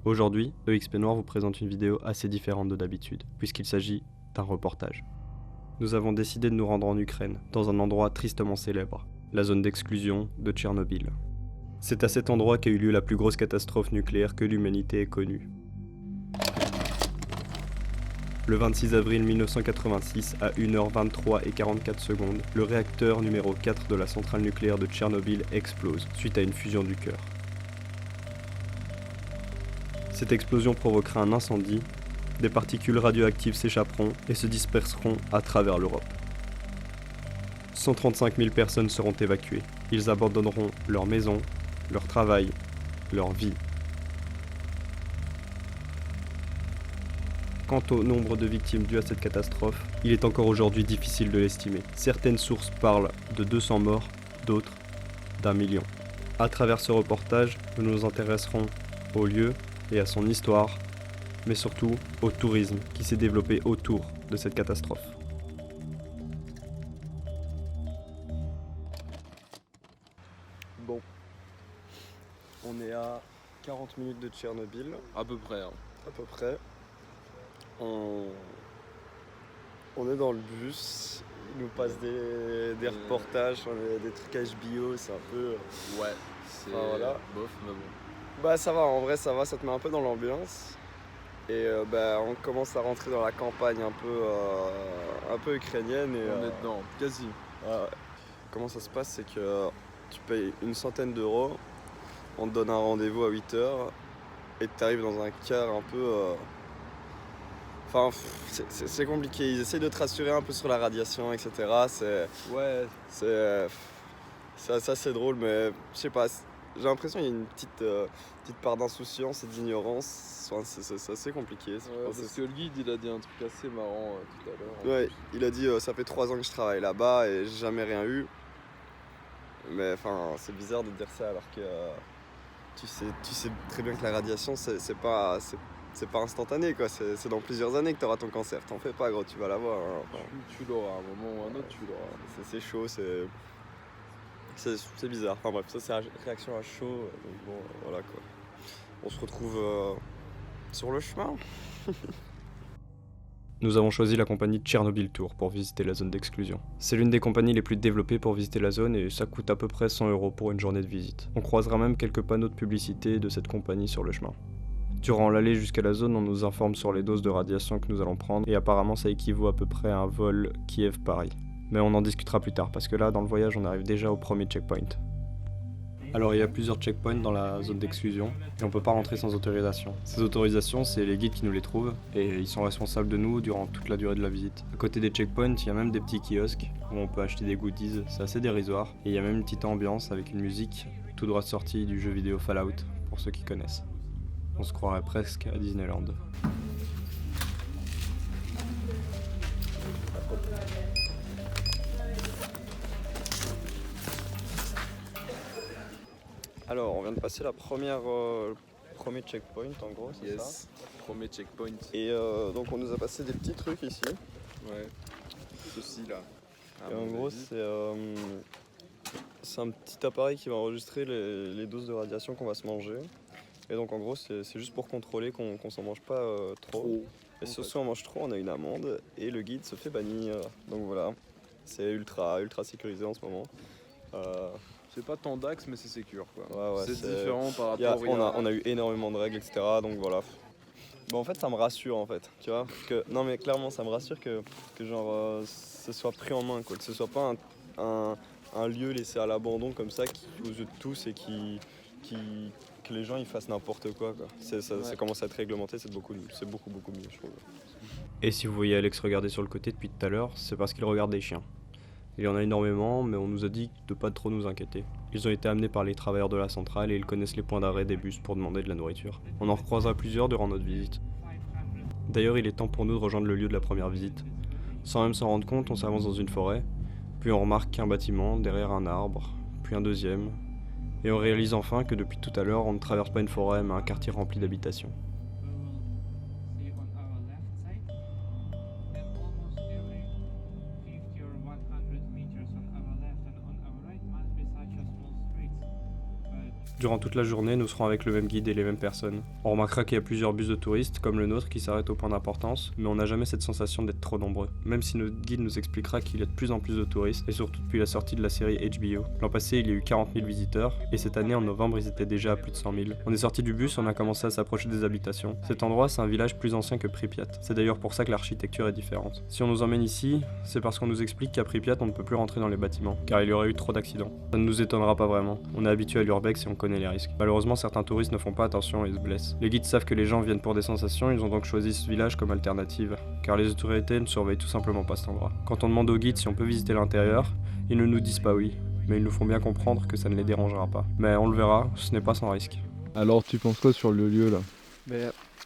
Aujourd'hui, EXP Noir vous présente une vidéo assez différente de d'habitude, puisqu'il s'agit d'un reportage. Nous avons décidé de nous rendre en Ukraine, dans un endroit tristement célèbre, la zone d'exclusion de Tchernobyl. C'est à cet endroit qu'a eu lieu la plus grosse catastrophe nucléaire que l'humanité ait connue. Le 26 avril 1986, à 1h23 et 44 secondes, le réacteur numéro 4 de la centrale nucléaire de Tchernobyl explose, suite à une fusion du cœur. Cette explosion provoquera un incendie, des particules radioactives s'échapperont et se disperseront à travers l'Europe. 135 000 personnes seront évacuées. Ils abandonneront leur maison, leur travail, leur vie. Quant au nombre de victimes dues à cette catastrophe, il est encore aujourd'hui difficile de l'estimer. Certaines sources parlent de 200 morts, d'autres d'1 million. À travers ce reportage, nous nous intéresserons au lieu et à son histoire, mais surtout au tourisme qui s'est développé autour de cette catastrophe. Bon, on est à 40 minutes de Tchernobyl, À peu près. à peu près. On est dans le bus, il nous passe des reportages, des trucs HBO, c'est un peu... Ouais, c'est voilà. bof, mais bon. Bah ça va, en vrai ça va, ça te met un peu dans l'ambiance. Et on commence à rentrer dans la campagne un peu ukrainienne. Et, On est dedans, quasi. comment ça se passe, c'est que tu payes une centaine d'euros, on te donne un rendez-vous à 8h et tu arrives dans un car un peu... Enfin, c'est compliqué, ils essayent de te rassurer un peu sur la radiation, etc. Ouais, C'est assez drôle, mais je sais pas, j'ai l'impression qu'il y a une petite part d'insouciance et d'ignorance. Enfin, c'est assez compliqué. parce que le guide il a dit un truc assez marrant tout à l'heure. Ouais, il a dit ça fait 3 ans que je travaille là-bas et j'ai jamais rien eu. Mais enfin, c'est bizarre de dire ça alors que tu sais très bien que la radiation c'est pas instantané quoi. C'est dans plusieurs années que tu auras ton cancer. T'en fais pas gros, tu vas l'avoir. Hein. Enfin, Tu l'auras, à un moment ou à un autre, tu l'auras. c'est chaud, c'est bizarre. Enfin bref, ça c'est réaction à chaud. Donc bon, voilà quoi. On se retrouve sur le chemin. Nous avons choisi la compagnie Tchernobyl Tour pour visiter la zone d'exclusion. C'est l'une des compagnies les plus développées pour visiter la zone et ça coûte à peu près 100 € pour une journée de visite. On croisera même quelques panneaux de publicité de cette compagnie sur le chemin. Durant l'allée jusqu'à la zone, on nous informe sur les doses de radiation que nous allons prendre et apparemment ça équivaut à peu près à un vol Kiev-Paris. Mais on en discutera plus tard parce que là, dans le voyage, on arrive déjà au premier checkpoint. Alors il y a plusieurs checkpoints dans la zone d'exclusion et on peut pas rentrer sans autorisation. Ces autorisations, c'est les guides qui nous les trouvent et ils sont responsables de nous durant toute la durée de la visite. À côté des checkpoints, il y a même des petits kiosques où on peut acheter des goodies, c'est assez dérisoire. Et il y a même une petite ambiance avec une musique tout droit sortie du jeu vidéo Fallout, pour ceux qui connaissent. On se croirait presque à Disneyland. Alors, on vient de passer le premier checkpoint en gros, c'est ça. Yes, premier checkpoint. Et donc on nous a passé des petits trucs ici. Ouais, ceci là. Et en gros, c'est un petit appareil qui va enregistrer les doses de radiation qu'on va se manger. Et donc en gros, c'est juste pour contrôler qu'on s'en mange pas trop. Et si on mange trop, on a une amende et le guide se fait bannir. Donc voilà, c'est ultra sécurisé en ce moment. C'est pas tant d'axe, mais c'est sécure quoi. Ouais, c'est différent par on rapport a eu énormément de règles, etc. Donc voilà. Bon, en fait, ça me rassure en fait, tu vois. Non mais clairement, ça me rassure que genre ce soit pris en main, quoi. Que ce soit pas un lieu laissé à l'abandon comme ça, aux yeux de tous et que les gens ils fassent n'importe quoi. Ça commence à être réglementé, c'est beaucoup mieux, je trouve. Et si vous voyez Alex regarder sur le côté depuis tout à l'heure, c'est parce qu'il regarde des chiens. Il y en a énormément, mais on nous a dit de pas trop nous inquiéter. Ils ont été amenés par les travailleurs de la centrale et ils connaissent les points d'arrêt des bus pour demander de la nourriture. On en recroisera plusieurs durant notre visite. D'ailleurs, il est temps pour nous de rejoindre le lieu de la première visite. Sans même s'en rendre compte, on s'avance dans une forêt, puis on remarque qu'un bâtiment derrière un arbre, puis un deuxième, et on réalise enfin que depuis tout à l'heure, on ne traverse pas une forêt, mais un quartier rempli d'habitations. Durant toute la journée, nous serons avec le même guide et les mêmes personnes. On remarquera qu'il y a plusieurs bus de touristes, comme le nôtre, qui s'arrêtent au point d'importance, mais on n'a jamais cette sensation d'être trop nombreux. Même si notre guide nous expliquera qu'il y a de plus en plus de touristes, et surtout depuis la sortie de la série HBO. L'an passé, il y a eu 40 000 visiteurs, et cette année, en novembre, ils étaient déjà à plus de 100 000. On est sorti du bus, on a commencé à s'approcher des habitations. Cet endroit, c'est un village plus ancien que Pripyat. C'est d'ailleurs pour ça que l'architecture est différente. Si on nous emmène ici, c'est parce qu'on nous explique qu'à Pripyat, on ne peut plus rentrer dans les bâtiments, car il y aurait eu trop d'accidents. Ça ne nous étonnera pas vraiment. On est habitué à l'urbex et on connaît les risques. Malheureusement, certains touristes ne font pas attention et se blessent. Les guides savent que les gens viennent pour des sensations, ils ont donc choisi ce village comme alternative, car les autorités ne surveillent tout simplement pas cet endroit. Quand on demande aux guides si on peut visiter l'intérieur, ils ne nous disent pas oui, mais ils nous font bien comprendre que ça ne les dérangera pas. Mais on le verra, ce n'est pas sans risque. Alors tu penses quoi sur le lieu là?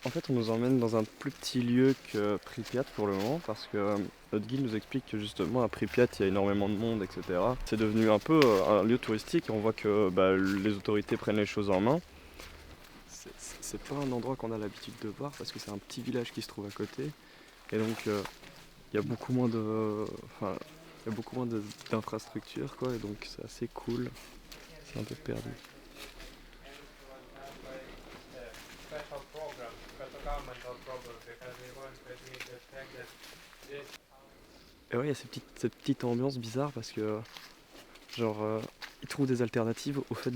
En fait, on nous emmène dans un plus petit lieu que Pripyat pour le moment, parce que notre guide nous explique que justement à Pripyat il y a énormément de monde, etc. C'est devenu un peu un lieu touristique et on voit que les autorités prennent les choses en main. C'est pas un endroit qu'on a l'habitude de voir parce que c'est un petit village qui se trouve à côté et donc il y a beaucoup moins d'infrastructures quoi, et donc c'est assez cool. C'est un peu perdu. Et ouais, il y a cette petite ambiance bizarre parce que ils trouvent des alternatives au fait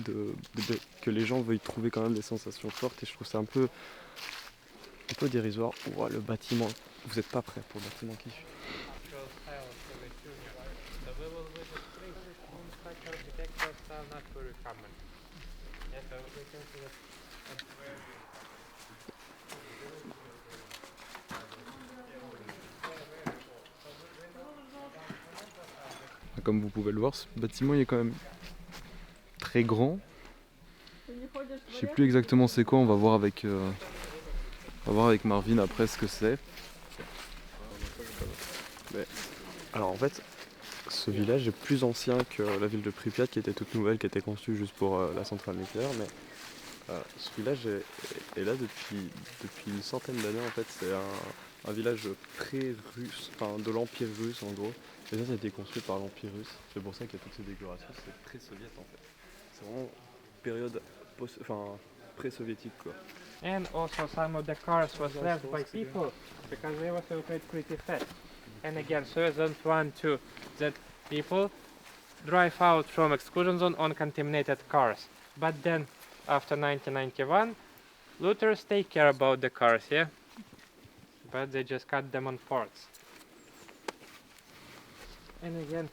que les gens veuillent trouver quand même des sensations fortes, et je trouve ça un peu dérisoire. Ouah, le bâtiment, vous n'êtes pas prêts pour le bâtiment qui suit. Comme vous pouvez le voir, ce bâtiment il est quand même très grand. Je sais plus exactement c'est quoi, on va voir avec Marvin après ce que c'est. Alors en fait, ce village est plus ancien que la ville de Pripyat qui était toute nouvelle, qui était conçue juste pour la centrale nucléaire, mais ce village est là depuis une centaine d'années en fait. C'est un village pré-russe, enfin de l'Empire russe en gros. Et ça a été construit par l'Empire russe. C'est pour ça qu'il y a toutes ces décorations, c'est très soviète en fait. C'est vraiment période pré-soviétique quoi. And also some of the cars was left by people because they were so pretty fat. And again, so I don't want to that people drive out from exclusion zone on contaminated cars. But then after 1991, looters take care about the cars, yeah? But they just cut them on parts. And again,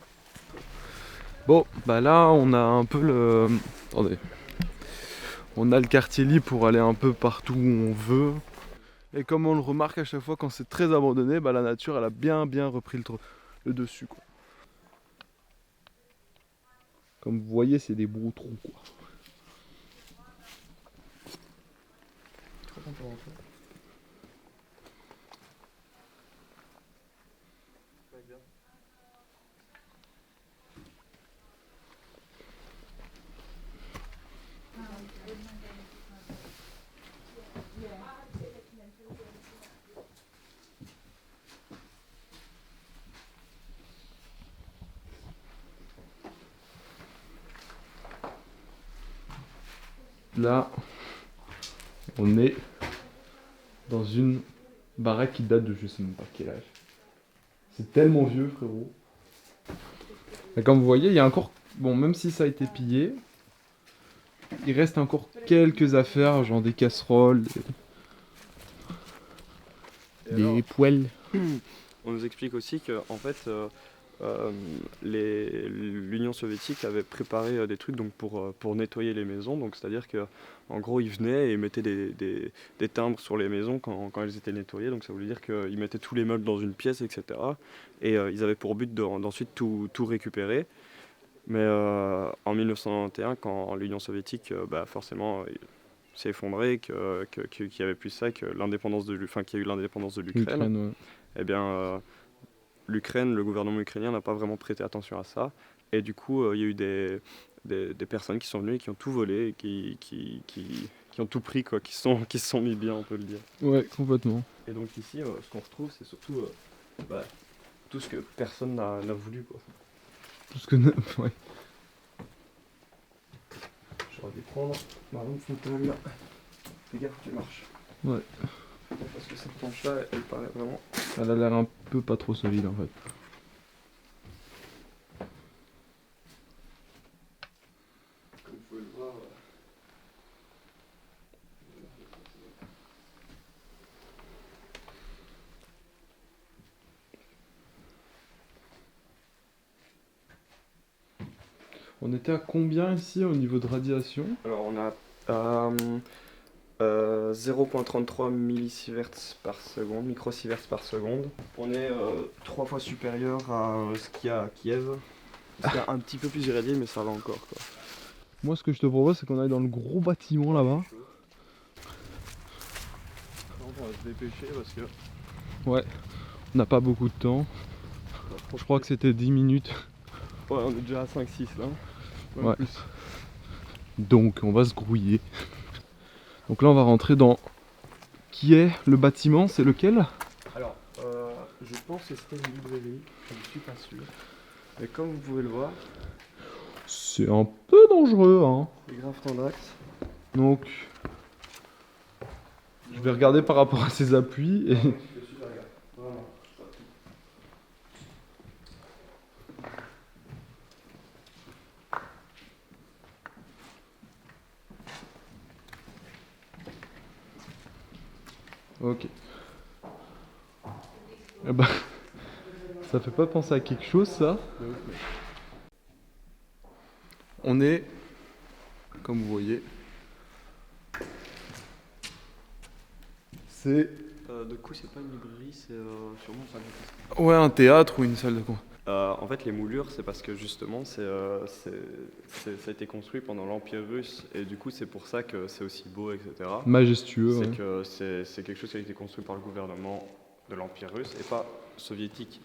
Bon, bah là on a un peu le... Attendez. On a le quartier libre pour aller un peu partout où on veut. Et comme on le remarque à chaque fois quand c'est très abandonné, bah la nature elle a bien repris le dessus quoi. Comme vous voyez c'est des broutons quoi. Là, on est dans une baraque qui date de je sais même pas quel âge. C'est tellement vieux, frérot. Et comme vous voyez, il y a encore... Bon, même si ça a été pillé, il reste encore quelques affaires, genre des casseroles, des poêles. On nous explique aussi que en fait, l'Union soviétique avait préparé des trucs donc pour nettoyer les maisons. Donc c'est-à-dire que en gros ils venaient et mettaient des timbres sur les maisons quand elles étaient nettoyées. Donc ça voulait dire qu'ils mettaient tous les meubles dans une pièce, etc. Et ils avaient pour but d'ensuite tout récupérer. Mais en 1991, quand l'Union soviétique forcément s'est effondrée, qu'il y avait plus ça, qu'il y a eu l'indépendance de l'Ukraine. Ouais. Eh bien, le gouvernement ukrainien n'a pas vraiment prêté attention à ça. Et du coup, il y a eu des personnes qui sont venues et qui ont tout volé, et qui ont tout pris, quoi, qui se sont mis bien, on peut le dire. Ouais, complètement. Et donc ici, ce qu'on retrouve, c'est surtout tout ce que personne n'a voulu, quoi. Tout ce que... Ouais. J'aurais dû prendre ma lampe fauteuil. Fais gaffe, tu marches. Ouais. Parce que cette planche là, elle paraît vraiment. Elle a l'air un peu pas trop solide en fait. Comme vous pouvez le voir. On était à combien ici au niveau de radiation? Alors on a 0,33 millisieverts par seconde, microsieverts par seconde. On est 3 fois supérieur à ce qu'il y a à Kiev. C'est un petit peu plus irradié, mais ça va encore quoi. Moi ce que je te propose c'est qu'on aille dans le gros bâtiment là-bas. On va se dépêcher parce que. Ouais, on n'a pas beaucoup de temps. Je crois que c'était 10 minutes. Ouais, on est déjà à 5-6 là. Ouais. Plus. Donc on va se grouiller. Donc là on va rentrer dans... Qui est le bâtiment? C'est lequel? Alors, je pense que c'était une librairie, je ne suis pas sûr. Mais comme vous pouvez le voir, C'est un peu dangereux hein. c'est grave tendax. Donc... Je vais regarder par rapport à ses appuis et... Ok. Eh ben, ça fait pas penser à quelque chose ça. On est, comme vous voyez, c'est De coup, c'est pas une librairie, c'est sûrement pas ouais un théâtre ou une salle de con. En fait, les moulures, c'est parce que justement, ça a été construit pendant l'Empire russe, et du coup, c'est pour ça que c'est aussi beau, etc. Majestueux. C'est Ouais. que c'est quelque chose qui a été construit par le gouvernement de l'Empire russe et pas soviétique.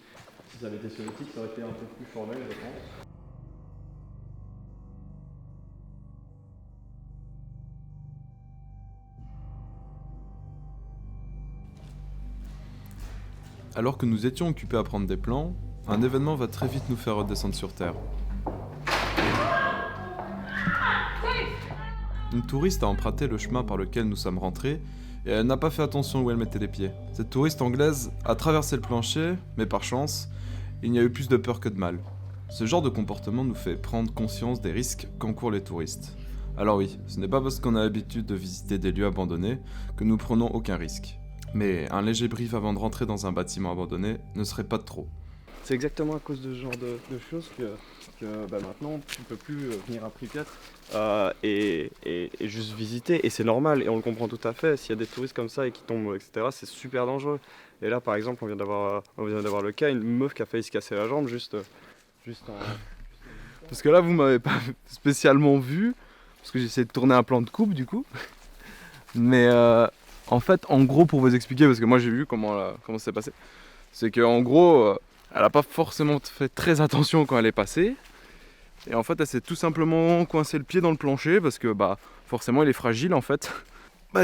Si ça avait été soviétique, ça aurait été un peu plus formel, je pense. Alors que nous étions occupés à prendre des plans, un événement va très vite nous faire redescendre sur Terre. Une touriste a emprunté le chemin par lequel nous sommes rentrés et elle n'a pas fait attention où elle mettait les pieds. Cette touriste anglaise a traversé le plancher, mais par chance, il n'y a eu plus de peur que de mal. Ce genre de comportement nous fait prendre conscience des risques qu'encourent les touristes. Alors oui, ce n'est pas parce qu'on a l'habitude de visiter des lieux abandonnés que nous prenons aucun risque. Mais un léger brief avant de rentrer dans un bâtiment abandonné ne serait pas de trop. C'est exactement à cause de ce genre de choses que maintenant tu ne peux plus venir à Pripyat et juste visiter, et c'est normal et on le comprend tout à fait. S'il y a des touristes comme ça et qui tombent, etc., c'est super dangereux. Et là par exemple on vient d'avoir le cas, une meuf qui a failli se casser la jambe juste en... Parce que là vous m'avez pas spécialement vu, parce que j'ai essayé de tourner un plan de coupe du coup. Mais en fait, en gros pour vous expliquer, parce que moi j'ai vu comment ça s'est passé, c'est qu'en gros... elle n'a pas forcément fait très attention quand elle est passée. Et en fait, elle s'est tout simplement coincé le pied dans le plancher parce que forcément, il est fragile en fait.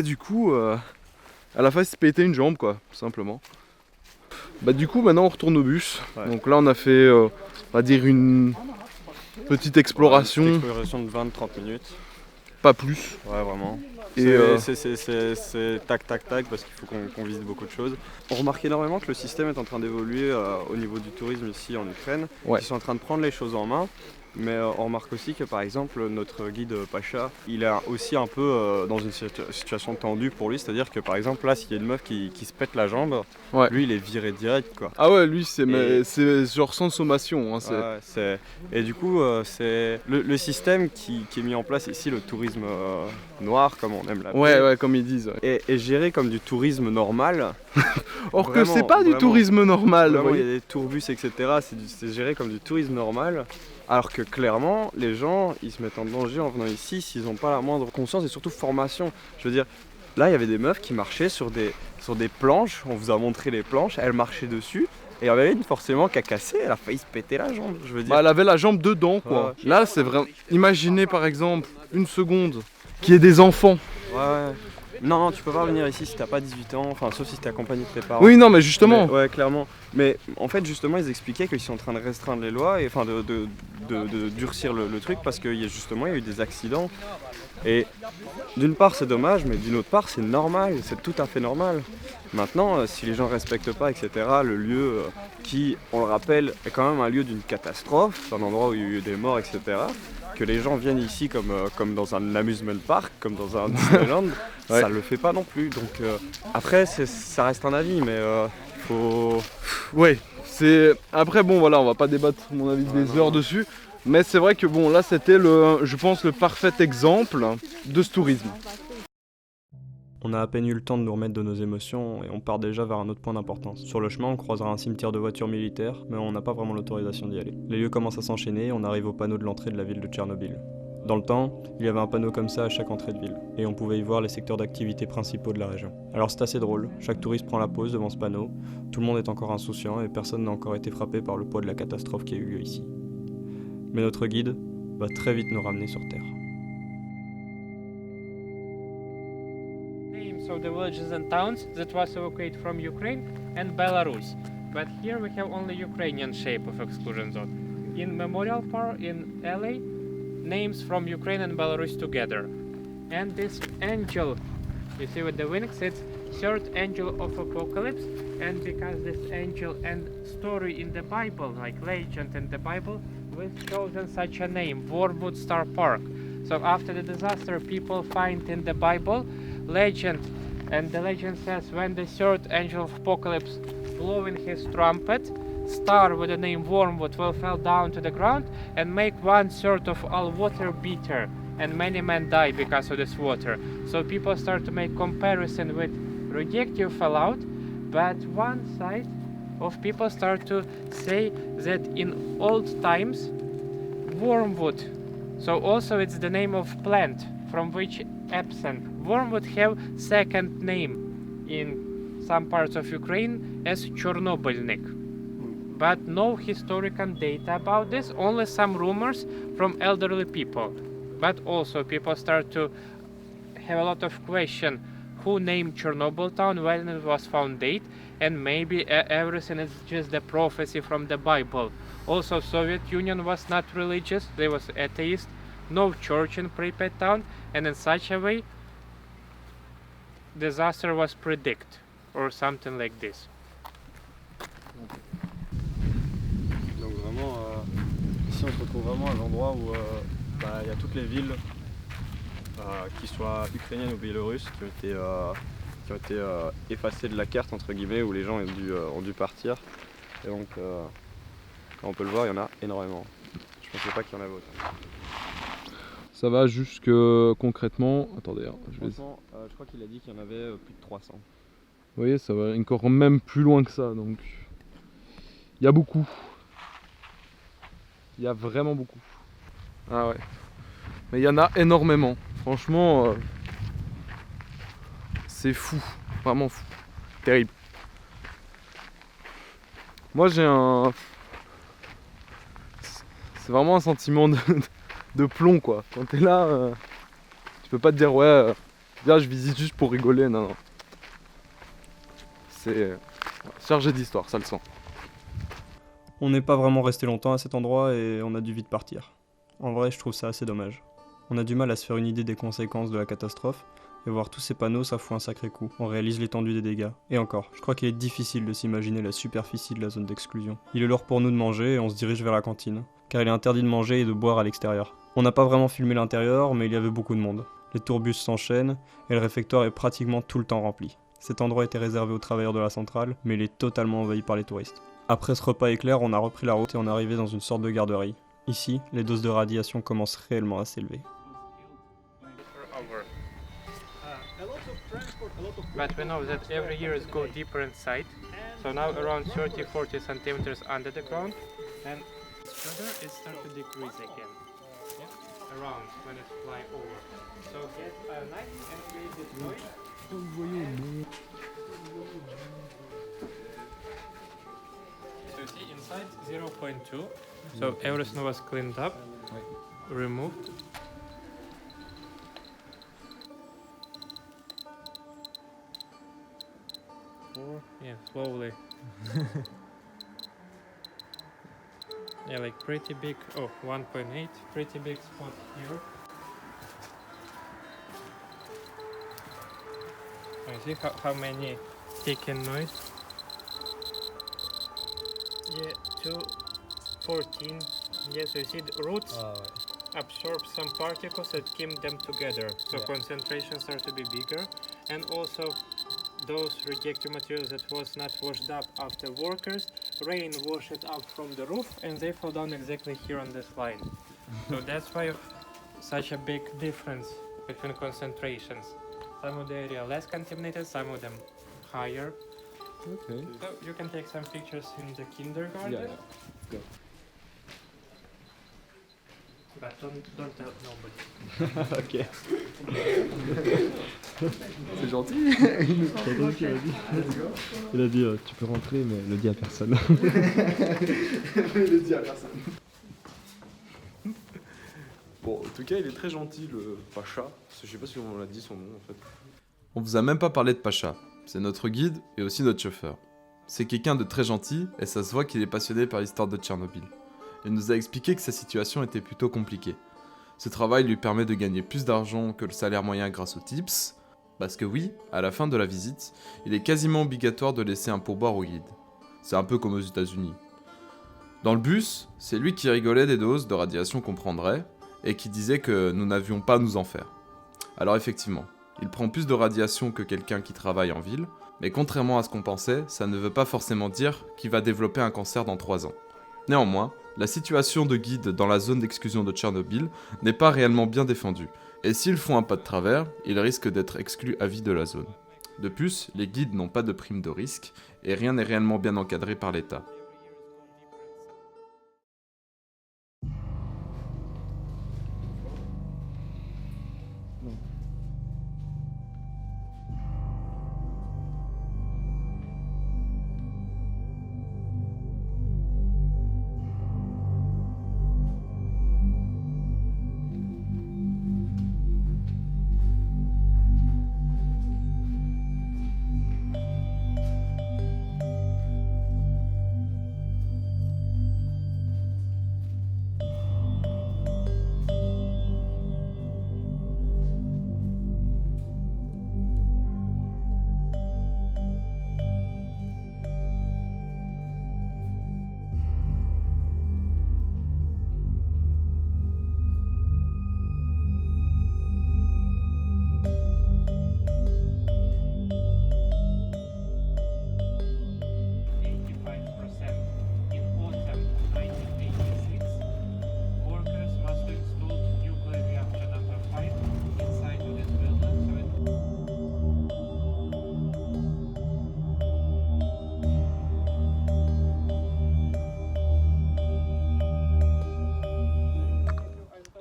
Du coup, elle a failli se péter une jambe quoi, tout simplement. Du coup, maintenant on retourne au bus. Ouais. Donc là, on a fait, on va dire, une petite exploration. Une exploration de 20-30 minutes. Pas plus. Ouais, vraiment. Et c'est tac tac tac parce qu'il faut qu'on visite beaucoup de choses. On remarque énormément que le système est en train d'évoluer au niveau du tourisme ici en Ukraine. Ouais. Ils sont en train de prendre les choses en main. Mais on remarque aussi que par exemple notre guide Pacha, il est aussi un peu dans une situation tendue pour lui. C'est-à-dire que par exemple là s'il y a une meuf qui se pète la jambe, ouais. lui il est viré direct quoi. Ah ouais, lui c'est genre sans sommation. Hein, et du coup c'est le système qui est mis en place ici, le tourisme noir comme on aime l'appeler. Ouais, comme ils disent. Ouais. Est géré comme du tourisme normal. Or Vraiment, que c'est pas du vraiment. tourisme normal. Vraiment, il y a des tourbus, etc. C'est géré comme du tourisme normal. Alors que clairement, les gens, ils se mettent en danger en venant ici s'ils n'ont pas la moindre conscience et surtout formation. Je veux dire, là, il y avait des meufs qui marchaient sur des planches. On vous a montré les planches, elles marchaient dessus. Et il y en avait une forcément qui a cassé, elle a failli se péter la jambe, je veux dire. Elle avait la jambe dedans, quoi. Ouais. Là, c'est vraiment... Imaginez, par exemple, une seconde, qu'il y ait des enfants Ouais. Non, tu peux pas venir ici si t'as pas 18 ans, enfin sauf si t'es accompagné de tes parents. Oui, non, mais justement. Mais, ouais, clairement. Mais en fait, justement, ils expliquaient qu'ils sont en train de restreindre les lois et enfin de durcir le truc parce qu'il y a justement il y a eu des accidents. Et d'une part, c'est dommage, mais d'une autre part, c'est normal, c'est tout à fait normal. Maintenant, si les gens respectent pas, etc., le lieu qui, on le rappelle, est quand même un lieu d'une catastrophe, un endroit où il y a eu des morts, etc., que les gens viennent ici comme dans un amusement park, comme dans un Disneyland, Ouais. ça le fait pas non plus. Donc après, ça reste un avis, mais il faut... Ouais, c'est. Après, bon, voilà, on va pas débattre, à mon avis, des heures dessus. Mais c'est vrai que, bon, là, c'était je pense, le parfait exemple de ce tourisme. On a à peine eu le temps de nous remettre de nos émotions et on part déjà vers un autre point d'importance. Sur le chemin, on croisera un cimetière de voitures militaires, mais on n'a pas vraiment l'autorisation d'y aller. Les lieux commencent à s'enchaîner et on arrive au panneau de l'entrée de la ville de Tchernobyl. Dans le temps, il y avait un panneau comme ça à chaque entrée de ville, et on pouvait y voir les secteurs d'activité principaux de la région. Alors c'est assez drôle, chaque touriste prend la pause devant ce panneau, tout le monde est encore insouciant et personne n'a encore été frappé par le poids de la catastrophe qui a eu lieu ici. Mais notre guide va très vite nous ramener sur Terre. Names of the villages and towns that was evacuated from Ukraine and Belarus. But here we have only Ukrainian shape of exclusion zone. In Memorial Park in LA, names from Ukraine and Belarus together. And this angel, you see with the wings, it's third angel of apocalypse. And because this angel and story in the Bible, like legend in the Bible, was chosen such a name, Wormwood Star Park. So after the disaster, people find in the Bible legend, and the legend says when the third angel of apocalypse blowing his trumpet, star with the name Wormwood will fall down to the ground and make 1/3 of all water bitter, and many men die because of this water. So people start to make comparison with radioactive fallout, but one side of people start to say that in old times wormwood, so also it's the name of plant from which absent wormwood have second name in some parts of Ukraine as Chernobylnik. But no historical data about this, only some rumors from elderly people. But also people start to have a lot of question who named Chernobyl town, when it was founded, and maybe everything is just the prophecy from the Bible. Also Soviet Union was not religious, they was atheist, no church in Pripyat town, and in such a way disaster was predicted or something like this. Donc vraiment, ici on se retrouve vraiment à l'endroit où il y a toutes les villes, qui soient ukrainiennes ou biélorusses, qui ont été effacées de la carte entre guillemets, où les gens ont dû partir. Et donc, comme on peut le voir, il y en a énormément. Je pensais pas qu'il y en avait autant. Ça va jusque concrètement. Attendez, hein, Franchement, je crois qu'il a dit qu'il y en avait plus de 300. Vous voyez, ça va encore même plus loin que ça. Donc, il y a beaucoup. Il y a vraiment beaucoup. Ah ouais. Mais il y en a énormément. Franchement, c'est fou. Vraiment fou. Terrible. Moi, j'ai un. C'est vraiment un sentiment de plomb, quoi. Quand t'es là, tu peux pas te dire, ouais, là, je visite juste pour rigoler. Non, non. C'est chargé d'histoire, ça le sent. On n'est pas vraiment resté longtemps à cet endroit et on a dû vite partir. En vrai, je trouve ça assez dommage. On a du mal à se faire une idée des conséquences de la catastrophe, et voir tous ces panneaux, ça fout un sacré coup. On réalise l'étendue des dégâts. Et encore, je crois qu'il est difficile de s'imaginer la superficie de la zone d'exclusion. Il est l'heure pour nous de manger et on se dirige vers la cantine, car il est interdit de manger et de boire à l'extérieur. On n'a pas vraiment filmé l'intérieur, mais il y avait beaucoup de monde. Les tourbus s'enchaînent, et le réfectoire est pratiquement tout le temps rempli. Cet endroit était réservé aux travailleurs de la centrale, mais il est totalement envahi par les touristes. Après ce repas éclair, on a repris la route et on est arrivé dans une sorte de garderie. Ici, les doses de radiation commencent réellement à s'élever. But we know that every year it goes deeper inside. So now around 30-40 centimeters under the ground, and further it starts to decrease again. Yeah? Around when it fly over. So get a knife and create this noise. So you see inside 0.2. So everything was cleaned up, removed. Yeah, slowly. Yeah, like pretty big. Oh, 1.8. Pretty big spot here. You see how many ticking noise? Yeah, 214. Yes, you see the roots absorb some particles and keep them together. So concentrations start to be bigger. And also those radioactive materials that was not washed up after workers, rain washed it up from the roof and they fall down exactly here on this line. So that's why such a big difference between concentrations. Some of the area less contaminated, some of them higher. Okay. So you can take some pictures in the kindergarten. Yeah, yeah. But don't tell nobody. Ok. C'est gentil. Il a dit tu peux rentrer mais le dis à personne. Le dis à personne. Bon, en tout cas, il est très gentil, le Pacha. Je sais pas si on l'a dit son nom en fait. On vous a même pas parlé de Pacha. C'est notre guide et aussi notre chauffeur. C'est quelqu'un de très gentil et ça se voit qu'il est passionné par l'histoire de Tchernobyl. Il nous a expliqué que sa situation était plutôt compliquée. Ce travail lui permet de gagner plus d'argent que le salaire moyen grâce aux tips. Parce que oui, à la fin de la visite, il est quasiment obligatoire de laisser un pourboire au guide. C'est un peu comme aux États-Unis. Dans le bus, c'est lui qui rigolait des doses de radiation qu'on prendrait et qui disait que nous n'avions pas à nous en faire. Alors effectivement, il prend plus de radiation que quelqu'un qui travaille en ville, mais contrairement à ce qu'on pensait, ça ne veut pas forcément dire qu'il va développer un cancer dans 3 ans. Néanmoins, la situation de guide dans la zone d'exclusion de Tchernobyl n'est pas réellement bien défendue, et s'ils font un pas de travers, ils risquent d'être exclus à vie de la zone. De plus, les guides n'ont pas de prime de risque, et rien n'est réellement bien encadré par l'État.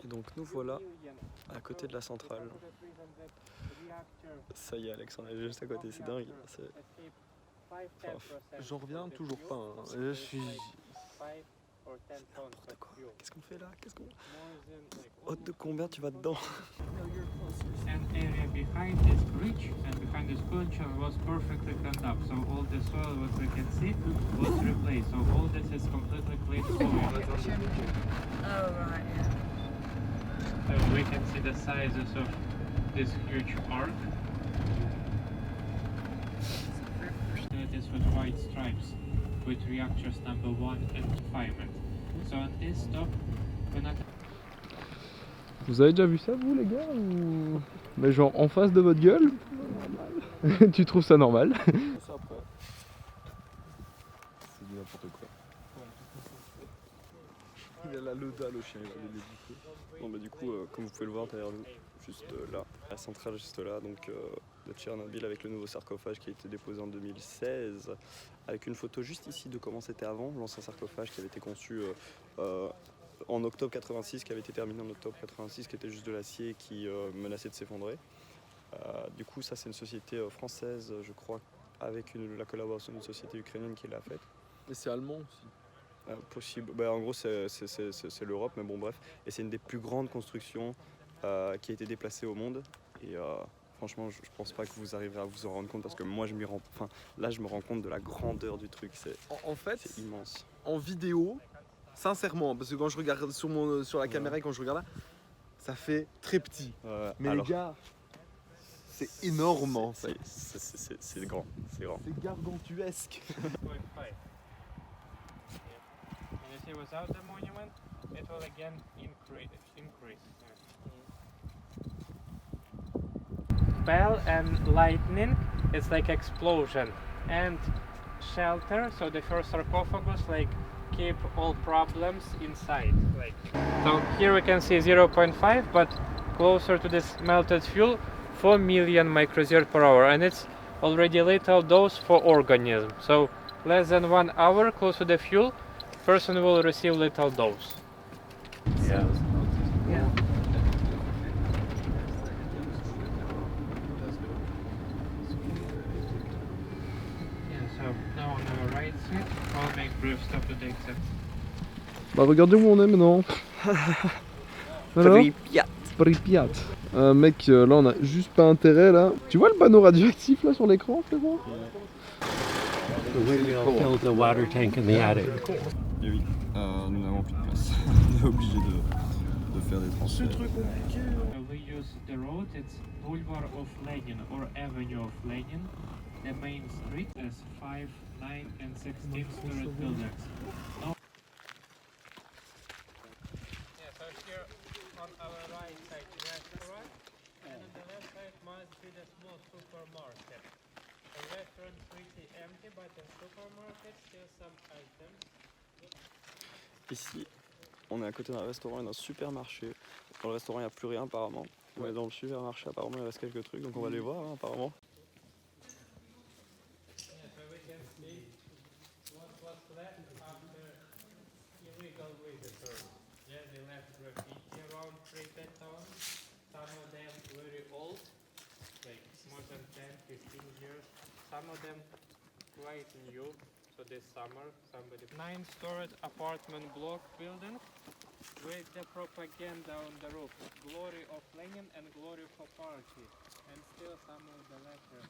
Donc nous voilà à côté de la centrale. Ça y est Alex, on est juste à côté, c'est dingue. J'en reviens toujours pas. Je suis... N'importe quoi. Qu'est-ce qu'on fait là? Haute de combien tu vas dedans? And area behind this bridge and behind this culture was perfectly cleaned up. So all the soil, what we can see, was replaced. So all this is completely clean soil. Oh, right, yeah. So we can see the sizes of this huge arc. It is with white stripes, with reactors number 1 and 5. So on this stop, we're not. Vous avez déjà vu ça vous les gars ou... Mais genre en face de votre gueule? Normal. Tu trouves ça normal? Ça après. C'est du n'importe quoi. Il a la loda le chien, il va aller l'éduquer. Bon bah du coup, comme vous pouvez le voir derrière nous, juste là, la centrale juste là, donc de Tchernobyl avec le nouveau sarcophage qui a été déposé en 2016, avec une photo juste ici de comment c'était avant, l'ancien sarcophage qui avait été conçu en octobre 86, qui avait été terminé en octobre 86, qui était juste de l'acier qui menaçait de s'effondrer. Du coup ça c'est une société française, je crois, avec la collaboration d'une société ukrainienne qui l'a faite. Et c'est allemand aussi. Possible. Bah, en gros, c'est l'Europe, mais bon, bref. Et c'est une des plus grandes constructions qui a été déplacée au monde. Et franchement, je pense pas que vous arriverez à vous en rendre compte parce que moi, je me rends compte de la grandeur du truc. En fait, C'est immense. en vidéo, sincèrement, parce que quand je regarde sur la caméra et quand je regarde là, ça fait très petit. Mais alors, les gars, c'est énorme en fait. c'est grand, c'est grand. C'est gargantuesque. 0.5. And you see without the monument, it will again increase. Bell and lightning, it's like explosion. And shelter, so the first sarcophagus, like keep all problems inside. Like so here we can see 0.5, but closer to this melted fuel, 4 million microsievert per hour, and it's already lethal dose for organism. So less than 1 hour close to the fuel, person will receive lethal dose. Yeah. So now on the right side, I'll make brief stop to the exit. Bah regardez où on est maintenant. Alors Pripyat. Mec, là on a juste pas intérêt là. Tu vois le panneau radioactif là sur l'écran, frérot? The windmill filled the water tank in the attic. Et oui, nous n'avons plus de place. On est obligé de faire des transferts. We use the road, it's Boulevard of Lenin or Avenue of Lenin. The main street is 5, 9 and 16 story buildings. Yeah, so here on our right side restaurant and on the left side must be the small supermarket. The restaurant pretty empty, but in supermarket still some items. Ici, on est à côté d'un restaurant et d'un supermarché. Dans le restaurant, il n'y a plus rien apparemment. Mais dans le supermarché, apparemment, il reste quelques trucs, donc on va les voir apparemment. Yeah, so we can see what was left after illegal visitors. Yeah, they left graffiti around Pripyat town. Some of them very old, like more than 10, 15 years. Some of them quite new. So this summer, somebody 9-story apartment block building with the propaganda on the roof. Glory of Lenin and glory for party. And still some of the letters.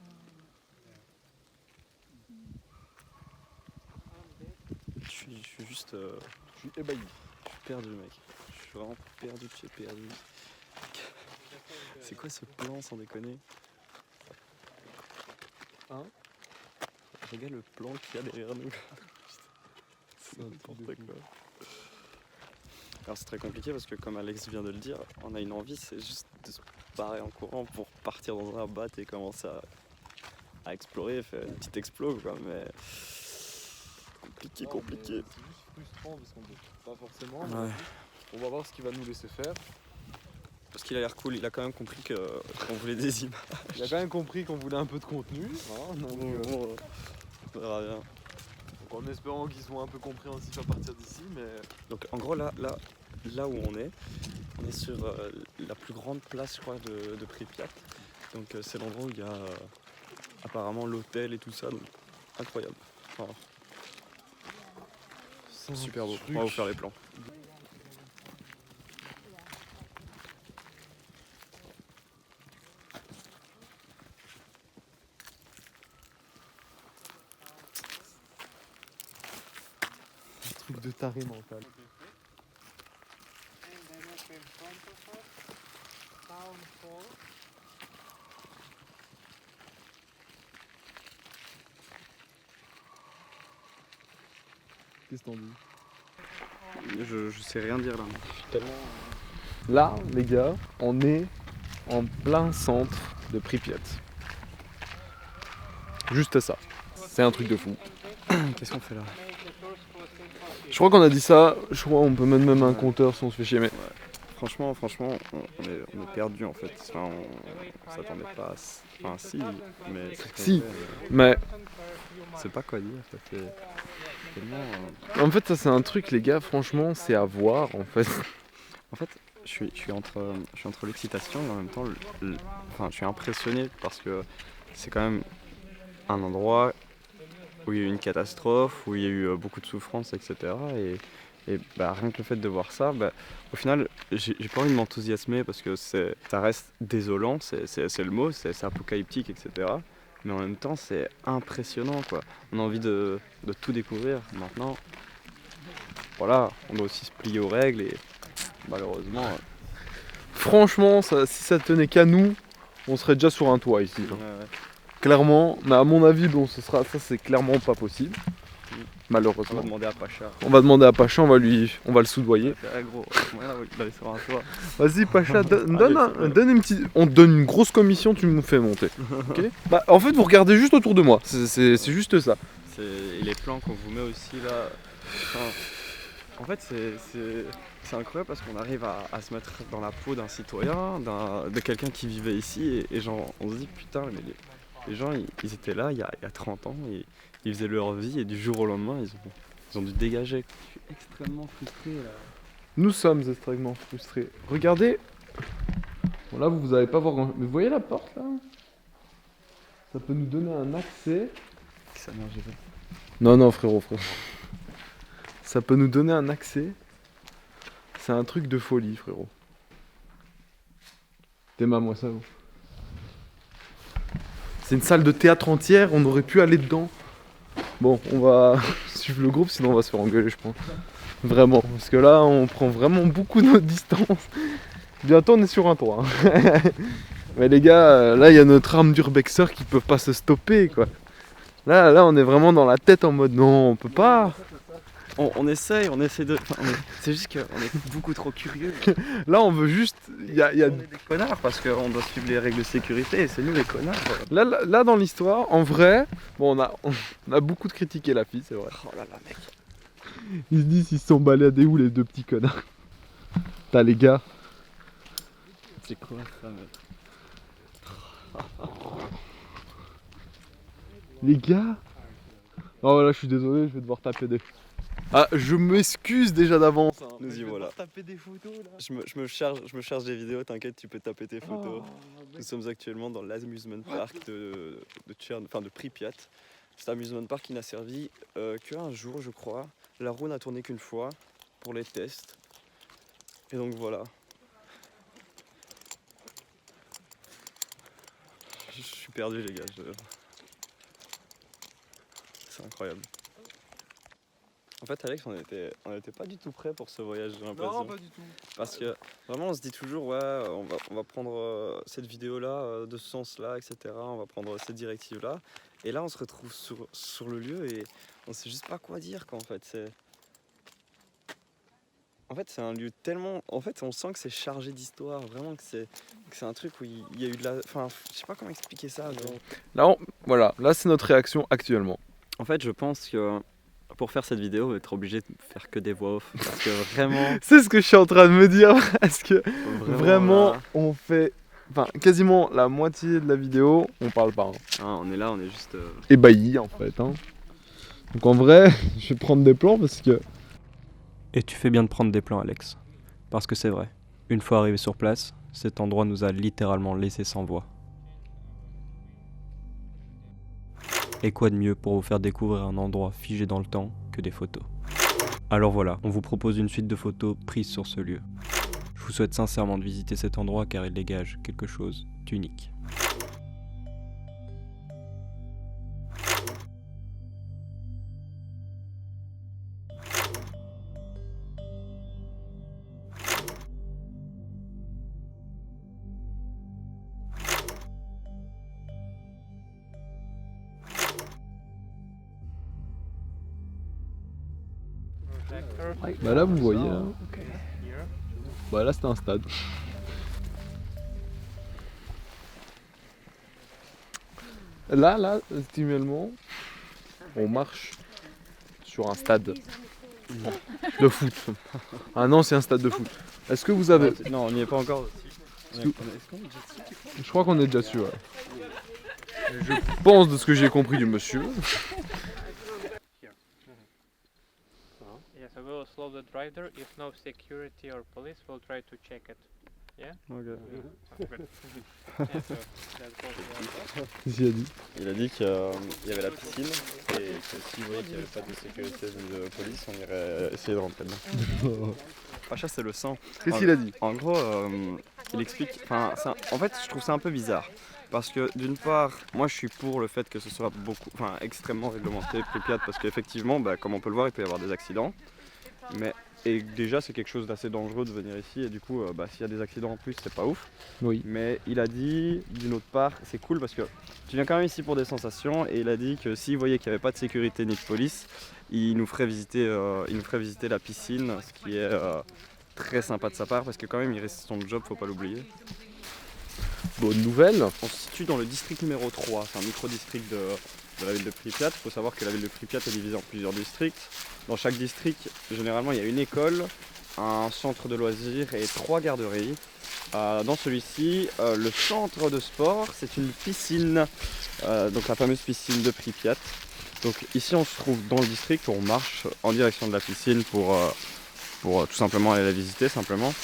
Je suis juste. Je suis ébahi. Je suis perdu, mec. Je suis vraiment perdu de chez perdu. C'est quoi ce plan sans déconner? Hein? Regarde le plan qu'il y a derrière nous. C'est n'importe quoi. Alors c'est très compliqué parce que comme Alex vient de le dire, on a une envie, c'est juste de se barrer en courant pour partir dans un bat et commencer à explorer, faire une petite explo quoi, mais compliqué. C'est juste frustrant parce qu'on peut pas forcément. Ouais. On va voir ce qu'il va nous laisser faire. Parce qu'il a l'air cool, il a quand même compris qu'on voulait des images. Il a quand même compris qu'on voulait un peu de contenu. Hein, donc, On verra bien. donc en espérant qu'ils soient un peu compréhensifs à partir d'ici, mais Donc en gros là où on est sur la plus grande place je crois de Pripyat. Donc c'est l'endroit où il y a apparemment l'hôtel et tout ça, donc incroyable. Enfin, c'est super beau, on va vous faire les plans. truc de taré mental. And then up in front of us, town hall. Qu'est-ce que t'en dis? Je sais rien dire là. Là, les gars, on est en plein centre de Pripyat. Juste ça. C'est un truc de fou. Qu'est-ce qu'on fait là? Je crois qu'on a dit ça, je crois qu'on peut mettre même un compteur si on se fait chier, mais Franchement, on est perdu en fait. Enfin, on s'attendait pas à... Enfin si, mais... si, mais C'est pas quoi dire, ça fait tellement... en fait ça c'est un truc les gars, franchement c'est à voir en fait. En fait, je suis entre l'excitation et en même temps, enfin, je suis impressionné parce que c'est quand même un endroit où il y a eu une catastrophe, où il y a eu beaucoup de souffrance, etc. Et Et bah, rien que le fait de voir ça, bah, au final, j'ai pas envie de m'enthousiasmer parce que ça reste désolant, c'est le mot, c'est apocalyptique, etc. Mais en même temps, c'est impressionnant, quoi. On a envie de tout découvrir. Maintenant, voilà, on doit aussi se plier aux règles et malheureusement... Franchement, si ça tenait qu'à nous, on serait déjà sur un toit ici. ouais, ouais. Clairement, mais à mon avis, bon, ça c'est clairement pas possible. On Malheureusement. va demander à Pacha. On va demander à Pacha, on va le soudoyer. Ouais, gros, moyen d'aller sur un toit. Vas-y Pacha, donne Allez, donne une petite... On te donne une grosse commission, tu me fais monter. Ok. Bah en fait vous regardez juste autour de moi, c'est juste ça. Et les plans qu'on vous met aussi là. Enfin, en fait, c'est incroyable parce qu'on arrive à se mettre dans la peau d'un citoyen, de quelqu'un qui vivait ici. Et genre, on se dit putain, mais les gens ils étaient là il y a 30 ans, et ils faisaient leur vie et du jour au lendemain ils ont dû dégager. Je suis extrêmement frustré là. Nous sommes extrêmement frustrés. Regardez. Bon là vous allez pas voir grand... Mais vous voyez la porte là? Ça peut nous donner un accès. Ça merde, j'ai fait. Non frérot. Ça peut nous donner un accès. C'est un truc de folie frérot. Moi ça vous. C'est une salle de théâtre entière, on aurait pu aller dedans. Bon, on va suivre le groupe, sinon on va se faire engueuler, je pense. Vraiment, parce que là, on prend vraiment beaucoup notre distance. Bientôt, on est sur un toit. Hein. Mais les gars, là, il y a notre arme d'urbexer qui peut pas se stopper, quoi. Là, on est vraiment dans la tête en mode non, on peut pas. On essaye de... Enfin, c'est juste qu'on est beaucoup trop curieux. Là, on veut juste... On est des connards parce qu'on doit suivre les règles de sécurité et c'est nous les connards. Là, dans l'histoire, en vrai, bon, on a beaucoup de critiqué la fille, c'est vrai. Oh là là, mec. Ils se disent, ils se sont baladés où les deux petits connards? T'as les gars. C'est quoi ça, mec? Les gars. Oh là, je suis désolé, je vais devoir taper des... Ah, je m'excuse déjà d'avance. Hein. Nous y voilà. Taper des photos là. Je me charge des vidéos, t'inquiète, tu peux taper tes photos. Nous sommes actuellement dans l'amusement park de Pripyat. Cet amusement park qui n'a servi qu'un jour, je crois. La roue n'a tourné qu'une fois pour les tests. Et donc voilà. Je suis perdu les gars. C'est incroyable. En fait, Alex, on était pas du tout prêt pour ce voyage, j'ai l'impression. Non, pas du tout. Parce que vraiment, on se dit toujours, ouais, on va prendre cette vidéo-là, de ce sens-là, etc. On va prendre cette directive-là. Et là, on se retrouve sur le lieu et on sait juste pas quoi dire, quoi, en fait. C'est un lieu tellement... En fait, on sent que c'est chargé d'histoire, vraiment que c'est un truc où il y a eu de la... Enfin, je sais pas comment expliquer ça. Là, voilà, là c'est notre réaction actuellement. En fait, je pense que pour faire cette vidéo, on va être obligé de faire que des voix off. Parce que vraiment... C'est ce que je suis en train de me dire, parce que vraiment là... on fait... Enfin, quasiment la moitié de la vidéo, on parle pas. Hein. Ah, on est là, on est juste... Ébahi en fait. Hein. Donc en vrai, je vais prendre des plans parce que... Et tu fais bien de prendre des plans, Alex. Parce que c'est vrai, une fois arrivé sur place, cet endroit nous a littéralement laissé sans voix. Et quoi de mieux pour vous faire découvrir un endroit figé dans le temps que des photos. Alors voilà, on vous propose une suite de photos prises sur ce lieu. Je vous souhaite sincèrement de visiter cet endroit car il dégage quelque chose d'unique. Bah là vous voyez là. Bah là c'était un stade. Là, actuellement, on marche sur un stade de foot. Un ancien stade de foot. Est-ce que vous avez... Non, on n'y est pas encore. Je crois qu'on est déjà dessus, ouais. Je pense de ce que j'ai compris du monsieur. Yeah, so we'll slow the rider. If no security or police, we'll try to check it. Yeah? Okay. Good. Qu'est-ce qu'il a dit? Il a dit qu'il y avait la piscine et que s'il voyait qu'il n'y avait pas de sécurité ni de police, on irait essayer de rentrer dedans. Pacha, c'est le sang. Qu'est-ce qu'il a dit? En gros, il explique. En fait, je trouve ça un peu bizarre. Parce que d'une part, moi je suis pour le fait que ce soit extrêmement réglementé, Pripyat, parce qu'effectivement, comme on peut le voir, il peut y avoir des accidents. Et déjà, c'est quelque chose d'assez dangereux de venir ici, et du coup, s'il y a des accidents en plus, c'est pas ouf. Oui. Mais il a dit, d'une autre part, c'est cool parce que tu viens quand même ici pour des sensations, et il a dit que s'il voyait qu'il n'y avait pas de sécurité ni de police, il nous ferait visiter la piscine, ce qui est très sympa de sa part, parce que quand même, il reste son job, faut pas l'oublier. Bonne nouvelle. On se situe dans le district numéro 3, c'est un micro-district de la ville de Pripyat. Il faut savoir que la ville de Pripyat est divisée en plusieurs districts. Dans chaque district, généralement, il y a une école, un centre de loisirs et 3 garderies. Dans celui-ci, le centre de sport, c'est une piscine, donc la fameuse piscine de Pripyat. Donc ici, on se trouve dans le district, on marche en direction de la piscine pour tout simplement aller la visiter simplement.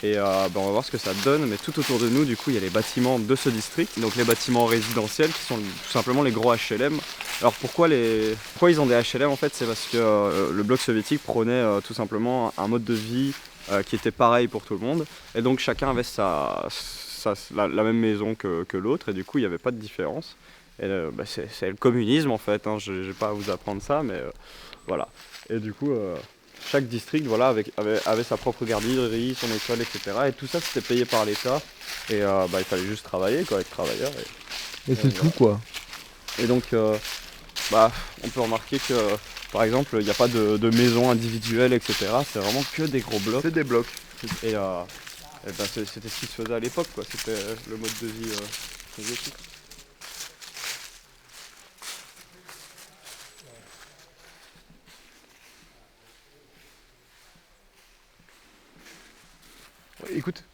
Et on va voir ce que ça donne, mais tout autour de nous, du coup, il y a les bâtiments de ce district, donc les bâtiments résidentiels qui sont tout simplement les gros HLM. Alors pourquoi ils ont des HLM en fait? C'est parce que le bloc soviétique prônait tout simplement un mode de vie qui était pareil pour tout le monde, et donc chacun avait la même maison que l'autre, et du coup il n'y avait pas de différence. Et c'est le communisme en fait, hein. Je ne vais pas vous apprendre ça, mais voilà. Et du coup, chaque district avait sa propre garderie, son école, etc. Et tout ça c'était payé par l'État, et il fallait juste travailler quoi, être travailleur. Et c'est tout quoi. Et donc on peut remarquer que par exemple il n'y a pas de maison individuelle, etc. C'est vraiment que des gros blocs. C'est des blocs. Et c'était ce qui se faisait à l'époque quoi, c'était le mode de vie soviétique. Écoute.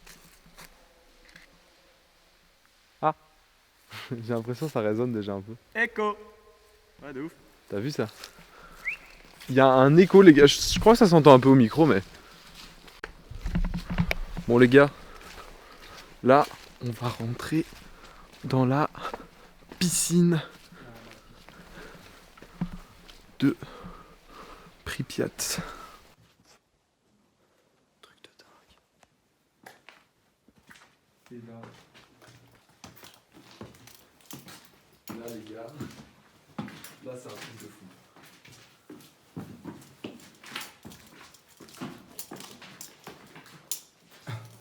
Ah. J'ai l'impression que ça résonne déjà un peu. Écho. Ouais, de ouf. T'as vu ça? Il y a un écho les gars, je crois que ça s'entend un peu au micro mais... Bon les gars, là on va rentrer dans la piscine de Pripyat. Truc de dingue. Et là les gars, là c'est un truc de fou.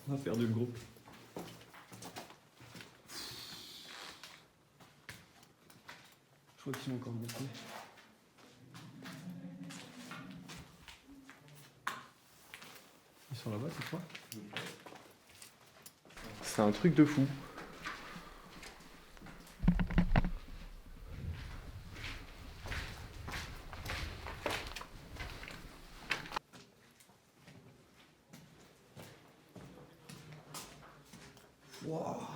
On va faire du groupe. Je crois qu'ils sont encore beaucoup. Ils sont là-bas cette fois? C'est un truc de fou. Wow.